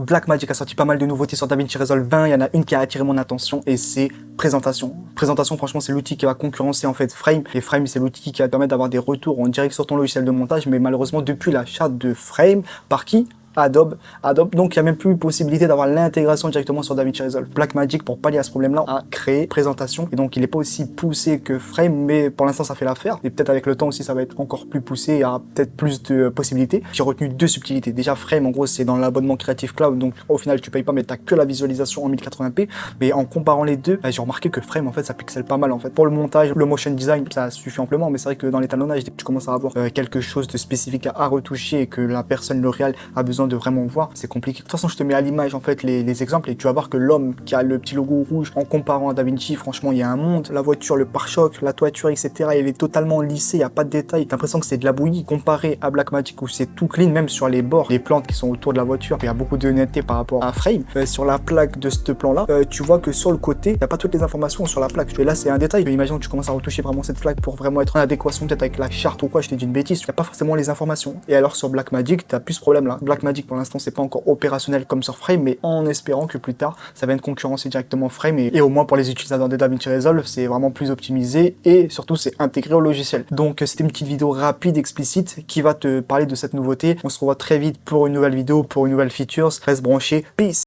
Blackmagic a sorti pas mal de nouveautés sur DaVinci Resolve 20, il y en a une qui a attiré mon attention et c'est présentation. Présentation, franchement, c'est l'outil qui va concurrencer en fait Frame. Et Frame, c'est l'outil qui va te permettre d'avoir des retours en direct sur ton logiciel de montage, mais malheureusement, depuis l'achat de Frame, par qui? Adobe. Donc il n'y a même plus possibilité d'avoir l'intégration directement sur DaVinci Resolve. Blackmagic, pour pallier à ce problème-là, a créé présentation. Et donc il n'est pas aussi poussé que Frame, mais pour l'instant ça fait l'affaire. Et peut-être avec le temps aussi ça va être encore plus poussé, il y aura peut-être plus de possibilités. J'ai retenu deux subtilités. Déjà Frame, en gros, c'est dans l'abonnement Creative Cloud, donc au final tu payes pas, mais tu n'as que la visualisation en 1080p. Mais en comparant les deux, j'ai remarqué que Frame, en fait, ça pixelle pas mal en fait. Pour le montage, le motion design, ça suffit amplement, mais c'est vrai que dans l'étalonnage, tu commences à avoir quelque chose de spécifique à retoucher et que la personne, le réel, a besoin de vraiment voir, c'est compliqué. De toute façon, je te mets à l'image en fait les exemples et tu vas voir que l'homme qui a le petit logo rouge, en comparant à DaVinci, franchement, il y a un monde. La voiture, le pare-choc, la toiture, etc. Elle est totalement lissée, il n'y a pas de détails. T'as l'impression que c'est de la bouillie comparé à Blackmagic où c'est tout clean, même sur les bords, les plantes qui sont autour de la voiture. Il y a beaucoup d'honnêteté par rapport à Frame. Sur la plaque de ce plan-là, tu vois que sur le côté, il n'y a pas toutes les informations sur la plaque. Et là, c'est un détail. Mais imagine que tu commences à retoucher vraiment cette plaque pour vraiment être en adéquation peut-être avec la charte ou quoi. Je t'ai dit une bêtise. Il n'y a pas forcément les informations. Et alors sur Blackmagic, tu as plus ce problème-là. Blackmagic, pour l'instant, c'est pas encore opérationnel comme sur Frame, mais en espérant que plus tard, ça vienne concurrencer directement Frame et au moins pour les utilisateurs de DaVinci Resolve, c'est vraiment plus optimisé et surtout c'est intégré au logiciel. Donc c'était une petite vidéo rapide, explicite qui va te parler de cette nouveauté. On se revoit très vite pour une nouvelle vidéo, pour une nouvelle features. Reste branché. Peace!